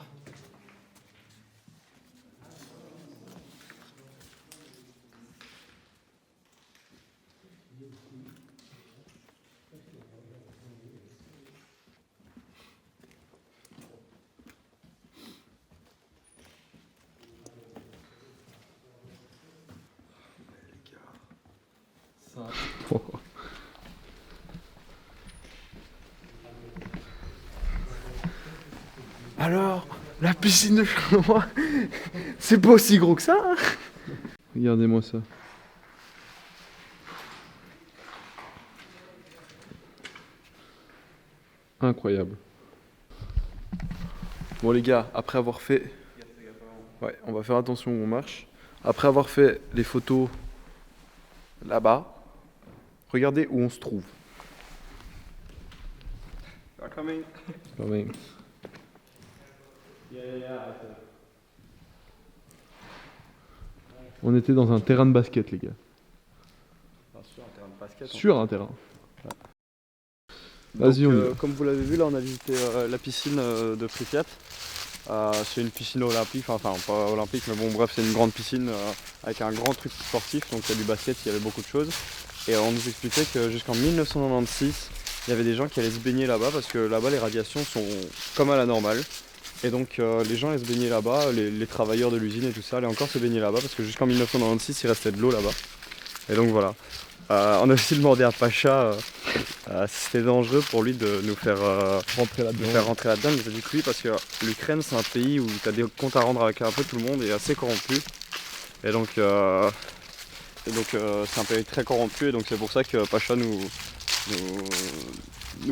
Alors, la piscine de Charleroi, c'est pas aussi gros que ça hein. Regardez-moi ça. Incroyable. Bon les gars, après avoir fait... Ouais, on va faire attention où on marche. Après avoir fait les photos là-bas, regardez où on se trouve. Quand même. On était dans un terrain de basket, les gars. Sur un terrain de basket. Sur un terrain. Donc, Vas-y, on y va. comme vous l'avez vu, là on a visité la piscine de Pripyat. C'est une piscine olympique, enfin pas olympique, mais bon bref, c'est une grande piscine avec un grand truc sportif, donc il y a du basket, il y avait beaucoup de choses. Et on nous expliquait que jusqu'en 1996, il y avait des gens qui allaient se baigner là-bas parce que là-bas les radiations sont comme à la normale. Et donc les gens allaient se baigner là-bas, les travailleurs de l'usine et tout ça allaient encore se baigner là-bas parce que jusqu'en 1996 il restait de l'eau là-bas. Et donc voilà. On a aussi demandé à Pacha si c'était dangereux pour lui de nous faire rentrer là-dedans. Il nous a dit que oui parce que l'Ukraine c'est un pays où tu as des comptes à rendre avec un peu tout le monde et assez corrompu. Et donc c'est un pays très corrompu et donc c'est pour ça que Pacha nous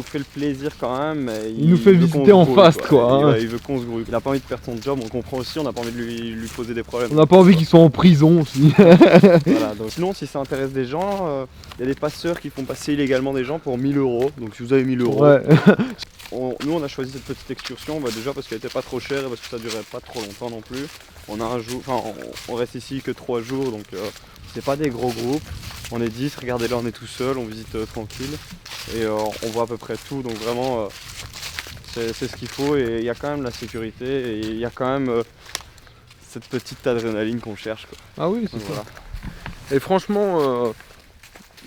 fait le plaisir quand même. Il nous fait visiter en face quoi. Il veut qu'on se grouille. Il a pas envie de perdre son job, on comprend aussi, on n'a pas envie de lui poser des problèmes. On n'a pas envie qu'il soit en prison aussi. Voilà, donc sinon si ça intéresse des gens, il y a des passeurs qui font passer illégalement des gens pour 1000 €. Donc si vous avez 1000 €, Ouais. nous on a choisi cette petite excursion déjà parce qu'elle était pas trop chère et parce que ça durait pas trop longtemps non plus. On reste ici que 3 jours donc c'est pas des gros groupes. On est 10, regardez là on est tout seul, on visite tranquille et on voit à peu près tout donc vraiment c'est ce qu'il faut et il y a quand même la sécurité et il y a quand même cette petite adrénaline qu'on cherche quoi. Ah oui, c'est Donc, ça. voilà. Et franchement,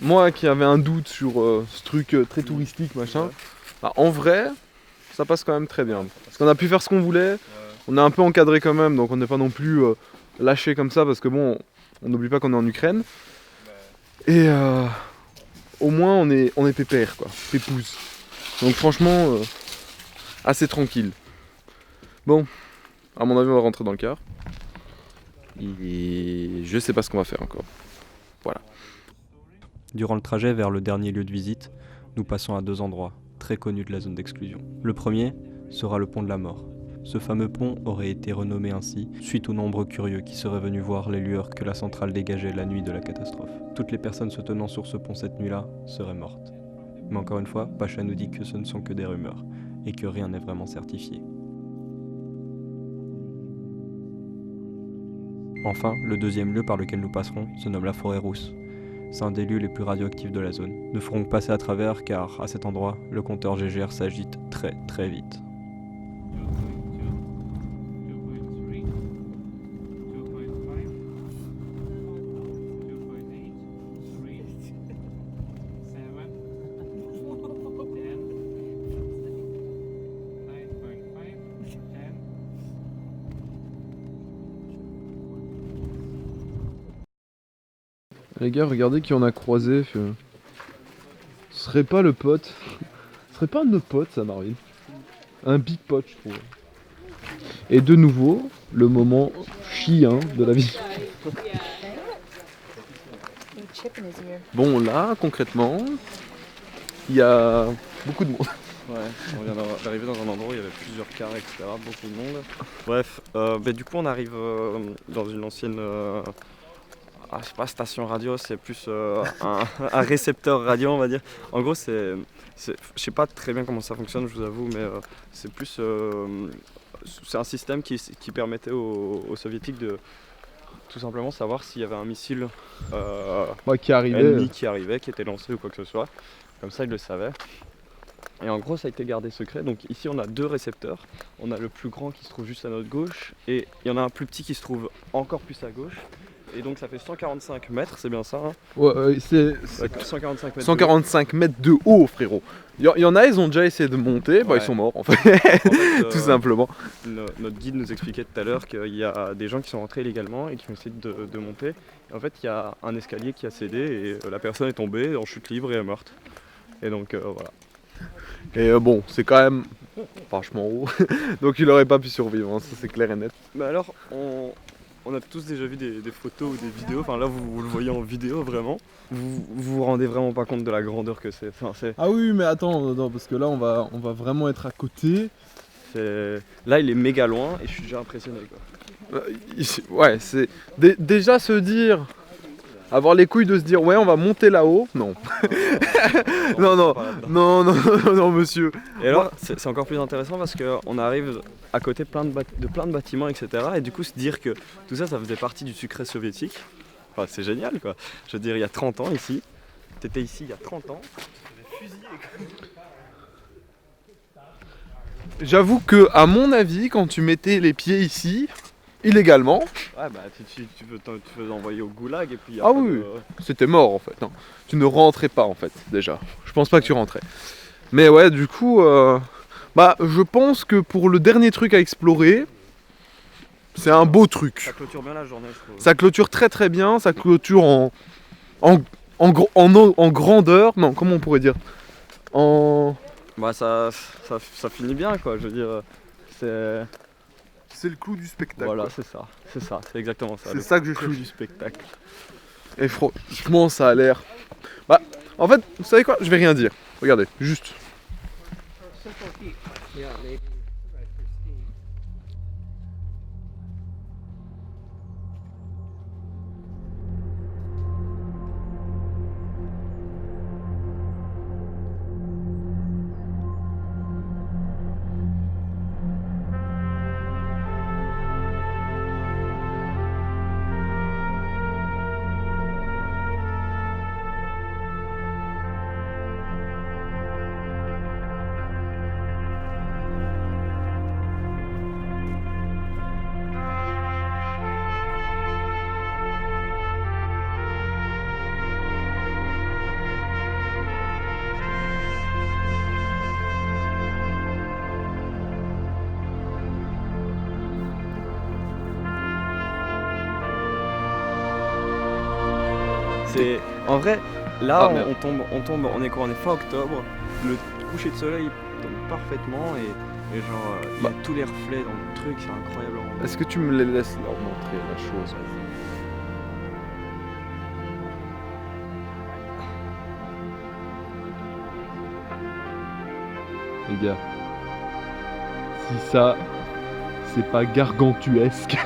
moi qui avais un doute sur ce truc très touristique machin, bah, en vrai, ça passe quand même très bien. Parce qu'on a pu faire ce qu'on voulait, on est un peu encadré quand même, donc on n'est pas non plus lâché comme ça parce que bon, on n'oublie pas qu'on est en Ukraine. Et au moins on est pépère quoi, pépouze. Donc franchement, assez tranquille. Bon, à mon avis on va rentrer dans le car. Et je sais pas ce qu'on va faire encore. Voilà. Durant le trajet vers le dernier lieu de visite, nous passons à 2 endroits, très connus de la zone d'exclusion. Le premier sera le pont de la mort. Ce fameux pont aurait été renommé ainsi suite aux nombreux curieux qui seraient venus voir les lueurs que la centrale dégageait la nuit de la catastrophe. Toutes les personnes se tenant sur ce pont cette nuit-là seraient mortes. Mais encore une fois, Pacha nous dit que ce ne sont que des rumeurs et que rien n'est vraiment certifié. Enfin, le deuxième lieu par lequel nous passerons se nomme la forêt rousse. C'est un des lieux les plus radioactifs de la zone. Nous ferons passer à travers car, à cet endroit, le compteur GGR s'agite très vite. Les gars, regardez qui on a croisé. Ce serait pas le pote. Ce serait pas un de nos potes, ça, Marvin. Un big pote, je trouve. Et de nouveau, le moment chien de la vie. Bon, là, concrètement, il y a beaucoup de monde. Ouais, on vient d'arriver dans un endroit où il y avait plusieurs cars, etc. Beaucoup de monde. Bref, du coup on arrive dans une ancienne je sais pas, station radio, c'est plus un récepteur radio on va dire. En gros je sais pas très bien comment ça fonctionne, je vous avoue, mais c'est plus c'est un système qui permettait aux soviétiques de tout simplement savoir s'il y avait un missile qui arrivait, ennemi qui arrivait, qui était lancé ou quoi que ce soit. Comme ça ils le savaient. Et en gros ça a été gardé secret, donc ici on a 2 récepteurs. On a le plus grand qui se trouve juste à notre gauche et il y en a un plus petit qui se trouve encore plus à gauche. Et donc ça fait 145 mètres, c'est bien ça hein? Ouais, c'est 145 mètres. 145 mètres de haut, frérot. Il y en a, ils ont déjà essayé de monter, Ouais. Ils sont morts en fait, tout simplement. Notre guide nous expliquait tout à l'heure qu'il y a des gens qui sont rentrés illégalement et qui ont essayé de monter. Et en fait, il y a un escalier qui a cédé et la personne est tombée en chute libre et est morte. Et donc voilà. Et bon, c'est quand même vachement haut, donc il aurait pas pu survivre, hein, ça c'est clair et net. Mais alors, on a tous déjà vu des photos ou des vidéos, enfin là vous le voyez en vidéo vraiment. Vous rendez vraiment pas compte de la grandeur que c'est. Ah oui, mais attends, non, parce que là on va vraiment être à côté. Là il est méga loin et je suis déjà impressionné quoi. Ouais, c'est déjà se dire, avoir les couilles de se dire ouais on va monter là-haut, non. non monsieur. Et alors c'est encore plus intéressant parce qu'on arrive à côté de plein de bâtiments etc. Et du coup se dire que tout ça faisait partie du secret soviétique, enfin, c'est génial quoi. Je veux dire il y a 30 ans ici, t'étais ici il y a 30 ans, tu fusillé quoi. J'avoue que à mon avis quand tu mettais les pieds ici, illégalement. Ouais bah tu veux envoyer au goulag et puis... Ah oui, c'était mort en fait, hein. Tu ne rentrais pas en fait déjà, je pense pas que tu rentrais. Mais ouais du coup, Bah, je pense que pour le dernier truc à explorer, c'est un beau truc. Ça clôture bien la journée, je trouve. Ça clôture très très bien, ça clôture en grandeur. Non, comment on pourrait dire Bah ça finit bien quoi, je veux dire. C'est le clou du spectacle. Voilà, quoi. c'est ça, c'est exactement ça. C'est le ça que je clou cherche. du spectacle. Et franchement, ça a l'air. Bah, en fait, vous savez quoi? Je vais rien dire. Regardez, juste. En vrai, là Ah, merde. on est quoi? On est fin octobre, le coucher de soleil tombe parfaitement et genre il y a tous les reflets dans le truc, c'est incroyable. Est-ce que tu me les laisses leur montrer la chose? Les gars, si ça, c'est pas gargantuesque,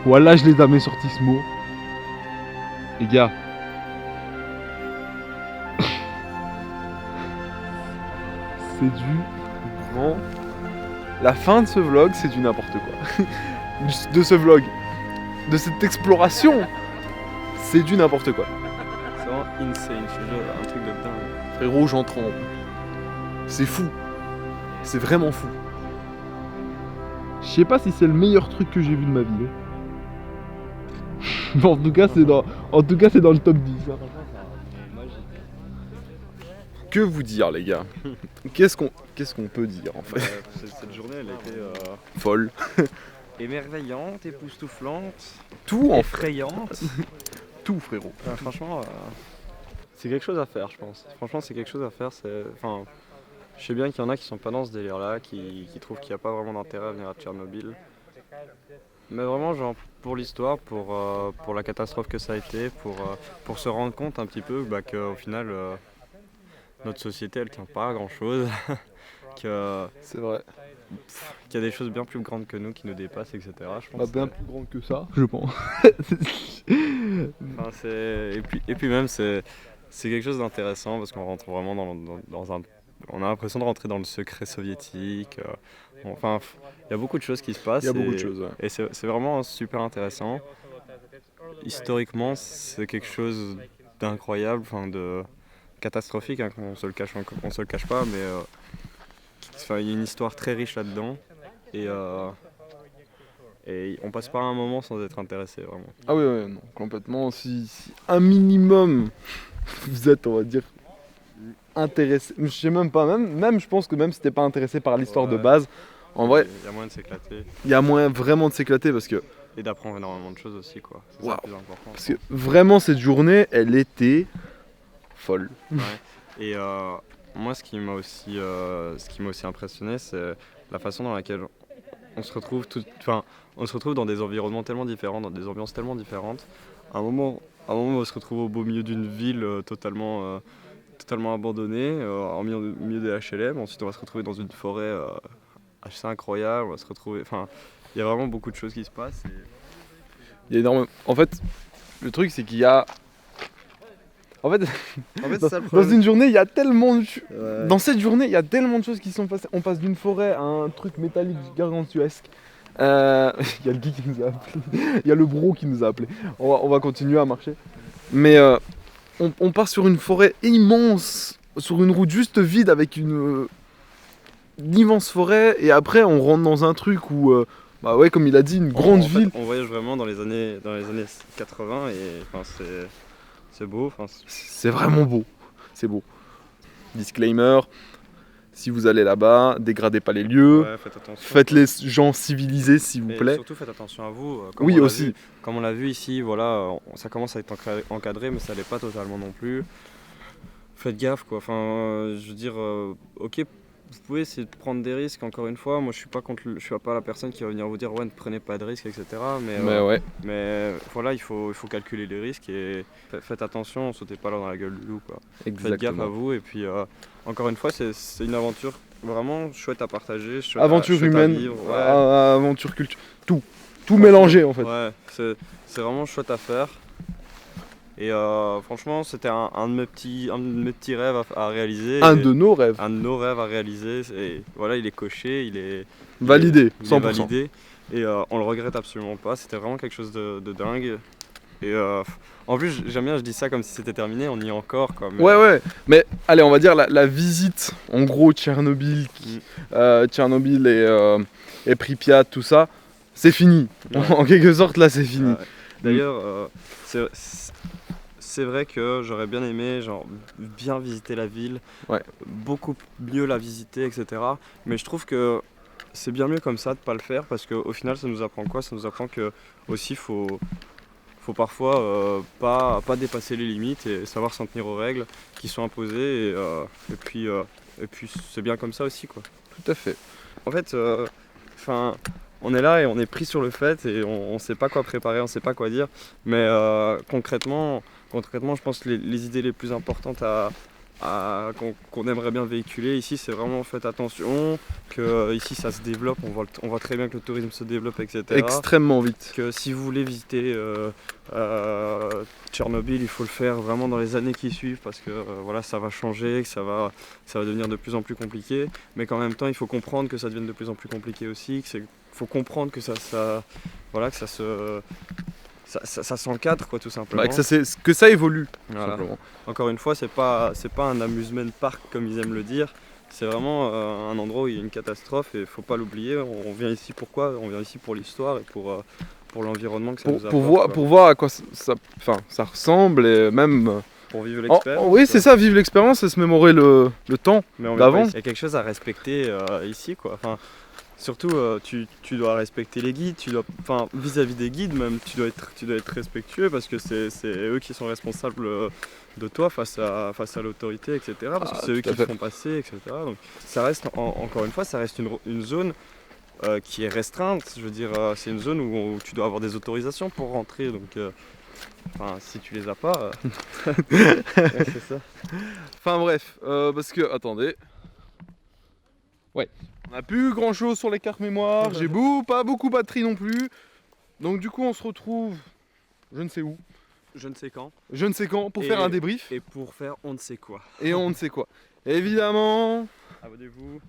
voilà, je les avais sorti ce mot. Les gars, c'est du grand. La fin de ce vlog, c'est du n'importe quoi. De ce vlog, de cette exploration, c'est du n'importe quoi. C'est vraiment insane, je te jure, un truc de dingue. Frérot, j'en tremble. C'est fou. C'est vraiment fou. Je sais pas si c'est le meilleur truc que j'ai vu de ma vie. Mais en tout cas, c'est dans le top 10. hein. Que vous dire, les gars? Qu'est-ce qu'on peut dire en fait? Cette journée elle a été Folle. émerveillante, époustouflante, Tout en fait. effrayante. Tout, frérot. Franchement, c'est quelque chose à faire, je pense. Franchement, c'est quelque chose à faire. Enfin, je sais bien qu'il y en a qui sont pas dans ce délire-là, qui trouvent qu'il n'y a pas vraiment d'intérêt à venir à Tchernobyl. Mais vraiment, genre, pour l'histoire, pour la catastrophe que ça a été, pour se rendre compte un petit peu bah, qu'au final, notre société, elle tient pas à grand-chose. que C'est vrai. qu'il y a des choses bien plus grandes que nous qui nous dépassent, etc. Je pense. Pas bien plus grand que ça, je pense. Enfin, et puis même c'est quelque chose d'intéressant parce qu'on rentre vraiment dans un... On a l'impression de rentrer dans le secret soviétique. Enfin, il y a beaucoup de choses qui se passent. Il y a beaucoup de choses, ouais. Et c'est vraiment super intéressant. Historiquement, c'est quelque chose d'incroyable, enfin de catastrophique, hein, qu'on se le cache pas, mais enfin, il y a une histoire très riche là-dedans. Et on passe pas un moment sans être intéressé, vraiment. Ah oui, ouais, non, complètement. Si un minimum vous êtes, on va dire, intéressé, je sais même pas, même je pense que même si t'es pas intéressé par l'histoire de Ouais. base, en vrai, Il y a moyen de s'éclater. il y a moyen vraiment de s'éclater parce que Et d'apprendre énormément de choses aussi, quoi. C'est ça Waouh. le plus important. Parce que vraiment cette journée, elle était folle. Et moi, ce qui m'a aussi impressionné, c'est la façon dans laquelle on se retrouve on se retrouve dans des environnements tellement différents, dans des ambiances tellement différentes. À un moment, on se retrouve au beau milieu d'une ville totalement abandonnée, en milieu des HLM. Ensuite, on va se retrouver dans une forêt assez incroyable. On va se retrouver, enfin, il y a vraiment beaucoup de choses qui se passent. Il y a énormément. En fait, le truc c'est qu'il y a. En fait, dans une journée, il y a tellement de Dans cette journée, il y a tellement de choses qui sont passées. On passe d'une forêt à un truc métallique gargantuesque. Il y a le Guy qui nous a appelé. Il y a le bro qui nous a appelé. On va continuer à marcher. Mais on part sur une forêt immense, sur une route juste vide avec une immense forêt. Et après, on rentre dans un truc où, bah ouais, comme il a dit, une grande En fait, ville. on voyage vraiment dans les années 80 et enfin, c'est beau. Enfin, C'est vraiment beau. C'est beau. Disclaimer, si vous allez là-bas, dégradez pas les lieux, Ouais, faites attention. faites les gens civilisés s'il vous Et plaît. surtout faites attention à vous. Comme Oui on l'a aussi. vu- comme on l'a vu ici, voilà, ça commence à être encadré, mais ça l'est pas totalement non plus. Faites gaffe quoi. Enfin, je veux dire, ok, vous pouvez essayer de prendre des risques. Encore une fois, moi je suis pas je suis pas la personne qui va venir vous dire ouais ne prenez pas de risques, etc. Mais ouais. Mais voilà, il faut calculer les risques et faites attention, sautez pas là dans la gueule du loup quoi. Faites gaffe à Exactement. vous et puis encore une fois c'est une aventure vraiment chouette à partager, chouette Aventure chouette à humaine, vivre, ouais. aventure culture, tout mélangé en fait. Ouais, c'est vraiment chouette à faire. Et franchement, c'était un de mes petits rêves à réaliser. Un Et de nos rêves. un de nos rêves à réaliser. Et voilà, il est coché, il est Validé, il est 100%. validé. Et on le regrette absolument pas. C'était vraiment quelque chose de dingue. Et en plus, j'aime bien, je dis ça comme si c'était terminé. On y est encore. Quoi, mais- Ouais, mais allez, on va dire la visite, en gros, Tchernobyl, Tchernobyl et Pripyat, tout ça, c'est fini. Ouais. En quelque sorte, là, c'est fini. Ouais. D'ailleurs, c'est vrai que j'aurais bien aimé bien visiter la ville, Ouais. beaucoup mieux la visiter, etc. Mais je trouve que c'est bien mieux comme ça de pas le faire parce qu'au final ça nous apprend quoi? Ça nous apprend que aussi faut parfois pas dépasser les limites et savoir s'en tenir aux règles qui sont imposées et puis c'est bien comme ça aussi quoi. Tout à fait. En fait, on est là et on est pris sur le fait et on sait pas quoi préparer, on sait pas quoi dire. Mais concrètement, je pense que les idées les plus importantes qu'on aimerait bien véhiculer ici, c'est vraiment faites attention, que ici ça se développe, on voit très bien que le tourisme se développe, etc. Extrêmement vite. Que si vous voulez visiter Tchernobyl, il faut le faire vraiment dans les années qui suivent parce que voilà, ça va changer, que ça va devenir de plus en plus compliqué. Mais qu'en même temps, il faut comprendre que ça devienne de plus en plus compliqué aussi. Il faut comprendre que ça s'encadre quoi, tout simplement. Bah, que ça évolue, tout Voilà. simplement. Encore une fois, c'est pas un amusement park comme ils aiment le dire. C'est vraiment un endroit où il y a une catastrophe et il faut pas l'oublier. On vient ici pourquoi? On vient ici pour l'histoire et pour l'environnement que ça nous apporte. Pour voir à quoi ça ressemble et même... Pour vivre l'expérience. oui, c'est ça, vivre l'expérience et se mémorer le temps Mais en d'avant. même temps, il y a quelque chose à respecter ici, quoi. Enfin, surtout, tu dois respecter les guides. Vis-à-vis des guides, même, tu dois être respectueux parce que c'est eux qui sont responsables de toi face à l'autorité, etc. Parce que c'est eux qui te font passer, etc. Donc, ça reste, encore une fois, ça reste une zone qui est restreinte. Je veux dire, c'est une zone où tu dois avoir des autorisations pour rentrer. Donc, si tu les as pas, c'est ça. Enfin bref, parce que, attendez. Ouais, on n'a plus grand chose sur les cartes mémoire, j'ai pas beaucoup de batterie non plus. Donc du coup on se retrouve, je ne sais où, Je ne sais quand. pour Et- faire un débrief. Et pour faire on ne sait quoi. Et on ne sait quoi. Évidemment, Abonnez-vous.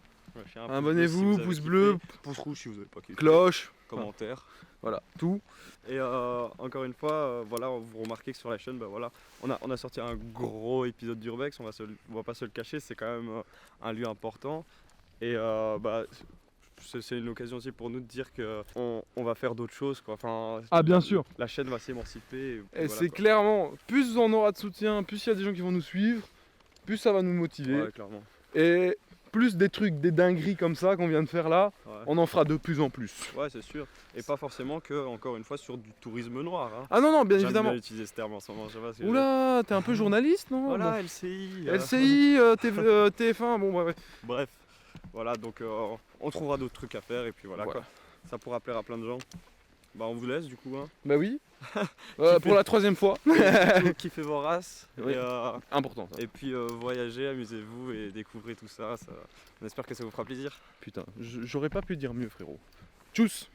abonnez-vous, pouce bleu, pouce rouge si vous n'avez pas kiffé. cloche, Commentaire. voilà, tout. Et encore une fois, voilà, vous remarquez que sur la chaîne, voilà, on a sorti un gros épisode d'Urbex, on va pas se le cacher, c'est quand même un lieu important. Et c'est une occasion aussi pour nous de dire qu'on va faire d'autres choses, quoi. Enfin, Ah, bien sûr. La chaîne va s'émanciper. Et voilà, c'est quoi. clairement, plus on aura de soutien, plus il y a des gens qui vont nous suivre, plus ça va nous motiver. Ouais, clairement. Et plus des trucs, des dingueries comme ça qu'on vient de faire là, Ouais. on en fera de plus en plus. Ouais, c'est sûr. Et pas forcément que, encore une fois, sur du tourisme noir. Hein. Ah non, bien J'aime évidemment. bien utiliser ce terme en ce moment, je sais pas ce que Oula, t'es un peu journaliste, non? Voilà, Bon. LCI. LCI, TF1, bon, ouais. Bref, voilà, donc on trouvera d'autres trucs à faire et puis voilà, Voilà. quoi. Ça pourra plaire à plein de gens. Bah, on vous laisse du coup. Hein. Bah oui. Kiffez. Pour la 3e fois. Kiffez vos races. Oui. Et, Important ça. et puis voyagez, amusez-vous et découvrez tout ça. On espère que ça vous fera plaisir. Putain, j'aurais pas pu dire mieux, frérot. Tchuss.